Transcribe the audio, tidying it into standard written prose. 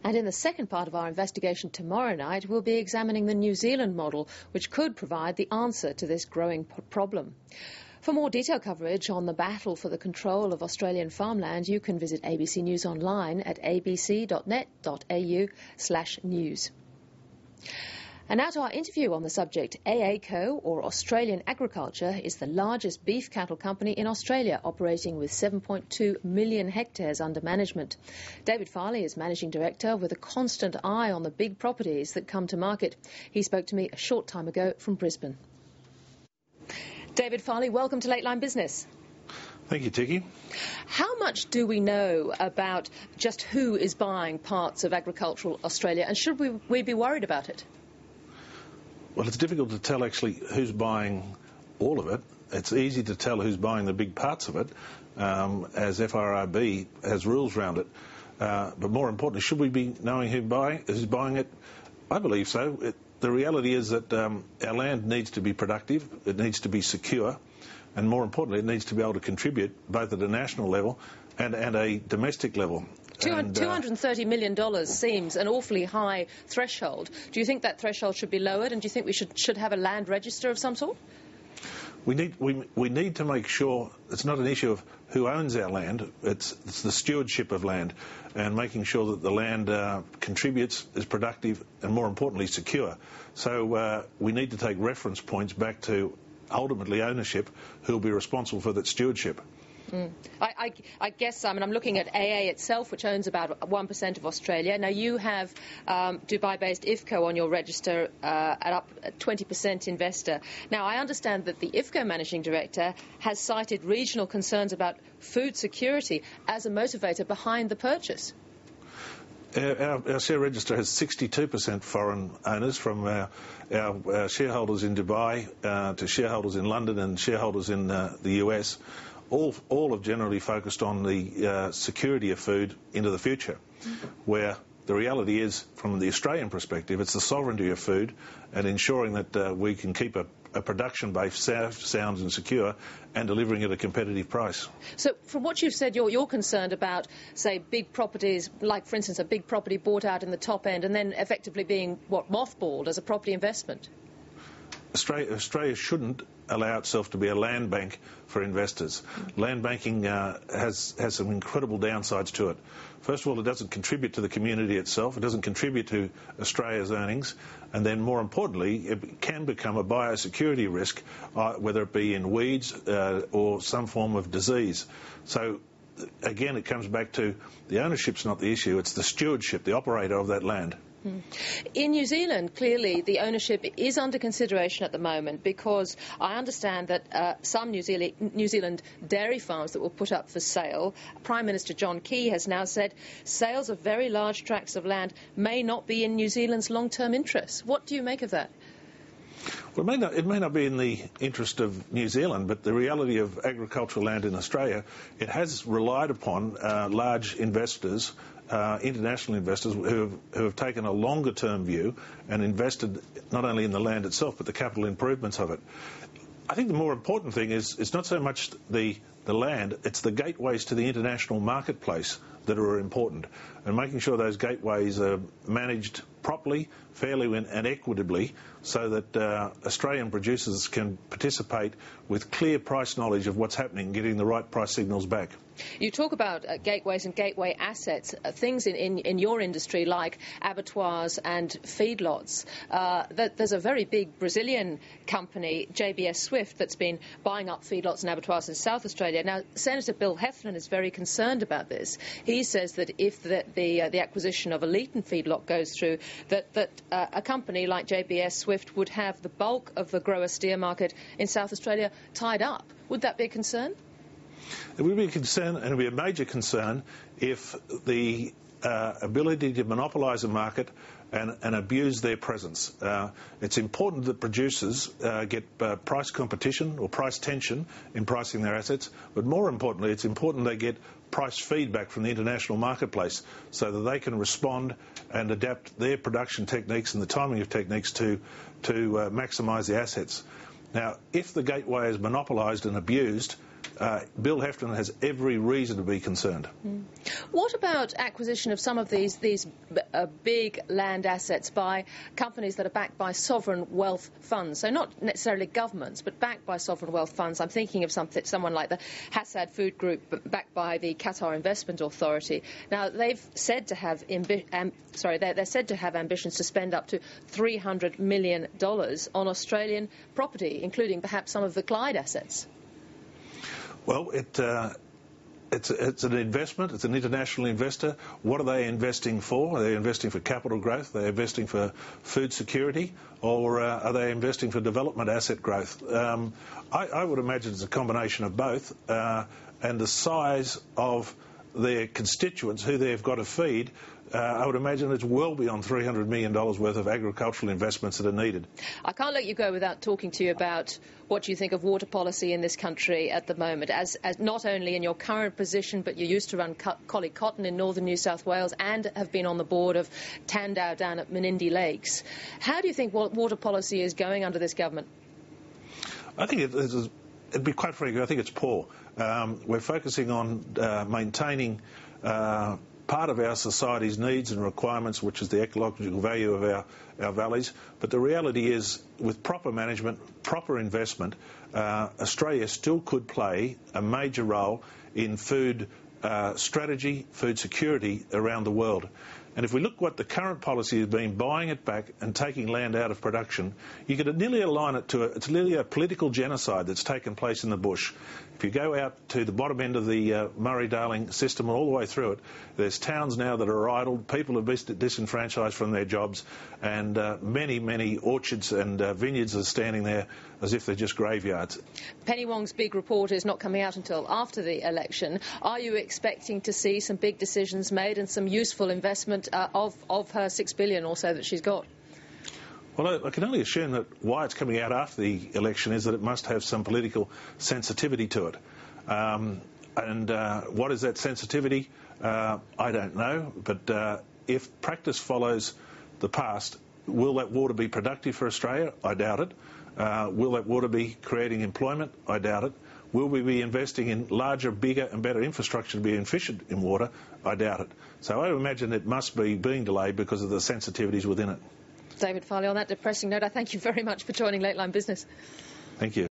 And in the second part of our investigation tomorrow night, we'll be examining the New Zealand model, which could provide the answer to this growing problem. For more detailed coverage on the battle for the control of Australian farmland, you can visit ABC News online at abc.net.au/news. And now to our interview on the subject. AACO, or Australian Agriculture, is the largest beef cattle company in Australia, operating with 7.2 million hectares under management. David Farley is managing director with a constant eye on the big properties that come to market. He spoke to me a short time ago from Brisbane. David Farley, welcome to Late Line Business. Thank you, Tiki. How much do we know about just who is buying parts of agricultural Australia, and should we be worried about it? Well, it's difficult to tell actually who's buying all of it. It's easy to tell who's buying the big parts of it, as FRRB has rules around it. But more importantly, should we be knowing who's buying it? I believe so. The reality is that our land needs to be productive, it needs to be secure, and more importantly, it needs to be able to contribute both at a national level and a domestic level. $230 million seems an awfully high threshold. Do you think that threshold should be lowered, and do you think we should have a land register of some sort? We need to make sure it's not an issue of who owns our land, it's the stewardship of land and making sure that the land contributes, is productive and, more importantly, secure. So we need to take reference points back to ultimately ownership, who will be responsible for that stewardship. I guess, I'm looking at AA itself, which owns about 1% of Australia. Now, you have Dubai-based IFCO on your register at up 20% investor. Now, I understand that the IFCO managing director has cited regional concerns about food security as a motivator behind the purchase. Our share register has 62% foreign owners, from our shareholders in Dubai to shareholders in London and shareholders in the US. All have generally focused on the security of food into the future, where the reality is, from the Australian perspective, it's the sovereignty of food and ensuring that we can keep a production base sound and secure and delivering at a competitive price. So from what you've said, you're concerned about, say, big properties, like, for instance, a big property bought out in the top end and then effectively being, mothballed as a property investment? Australia shouldn't allow itself to be a land bank for investors. Land banking has some incredible downsides to it. First of all, it doesn't contribute to the community itself. It doesn't contribute to Australia's earnings. And then, more importantly, it can become a biosecurity risk, whether it be in weeds or some form of disease. So, again, it comes back to the ownership's not the issue. It's the stewardship, the operator of that land. In New Zealand, clearly, the ownership is under consideration at the moment, because I understand that some New Zealand dairy farms that were put up for sale, Prime Minister John Key has now said sales of very large tracts of land may not be in New Zealand's long-term interests. What do you make of that? Well, it may not be in the interest of New Zealand, but the reality of agricultural land in Australia, it has relied upon large investors, international investors who have taken a longer-term view and invested not only in the land itself but the capital improvements of it. I think the more important thing is it's not so much the land, it's the gateways to the international marketplace that are important, and making sure those gateways are managed properly, fairly and equitably, so that Australian producers can participate with clear price knowledge of what's happening, getting the right price signals back. You talk about gateways and gateway assets, things in your industry like abattoirs and feedlots. There's a very big Brazilian company, JBS Swift, that's been buying up feedlots and abattoirs in South Australia. Now, Senator Bill Heffernan is very concerned about this. He says that if the acquisition of a Leeton feedlot goes through, that a company like JBS Swift would have the bulk of the grower steer market in South Australia tied up. Would that be a concern? It would be a concern, and it would be a major concern, if the ability to monopolise a market and abuse their presence. It's important that producers get price competition or price tension in pricing their assets, but more importantly, it's important they get price feedback from the international marketplace so that they can respond and adapt their production techniques and the timing of techniques to maximise the assets. Now, if the gateway is monopolised and abused, Bill Heffernan has every reason to be concerned. What about acquisition of some of these big land assets by companies that are backed by sovereign wealth funds? So not necessarily governments, but backed by sovereign wealth funds. I'm thinking of someone like the Hassad Food Group, backed by the Qatar Investment Authority. Now they've said to have they're said to have ambitions to spend up to $300 million on Australian property, including perhaps some of the Clyde assets. Well, it's an investment. It's an international investor. What are they investing for? Are they investing for capital growth? Are they investing for food security? Or are they investing for development asset growth? I would imagine it's a combination of both. And the size of their constituents, who they've got to feed, I would imagine it's well beyond $300 million worth of agricultural investments that are needed. I can't let you go without talking to you about what you think of water policy in this country at the moment, as not only in your current position, but you used to run Collie Cotton in northern New South Wales and have been on the board of Tandao down at Menindee Lakes. How do you think water policy is going under this government? I think it'd be quite frank, I think it's poor. We're focusing on maintaining part of our society's needs and requirements, which is the ecological value of our valleys. But the reality is, with proper management, proper investment, Australia still could play a major role in food strategy, food security around the world. And if we look what the current policy has been, buying it back and taking land out of production, you could nearly align it to it's nearly a political genocide that's taken place in the bush. If you go out to the bottom end of the Murray-Darling system and all the way through it, there's towns now that are idled, people are disenfranchised from their jobs, and many orchards and vineyards are standing there as if they're just graveyards. Penny Wong's big report is not coming out until after the election. Are you expecting to see some big decisions made and some useful investment of her $6 billion or so that she's got? Well, I can only assume that why it's coming out after the election is that it must have some political sensitivity to it. What is that sensitivity? I don't know. But if practice follows the past, will that water be productive for Australia? I doubt it. Will that water be creating employment? I doubt it. Will we be investing in larger, bigger and better infrastructure to be efficient in water? I doubt it. So I imagine it must be being delayed because of the sensitivities within it. David Farley, on that depressing note, I thank you very much for joining Late Line Business. Thank you.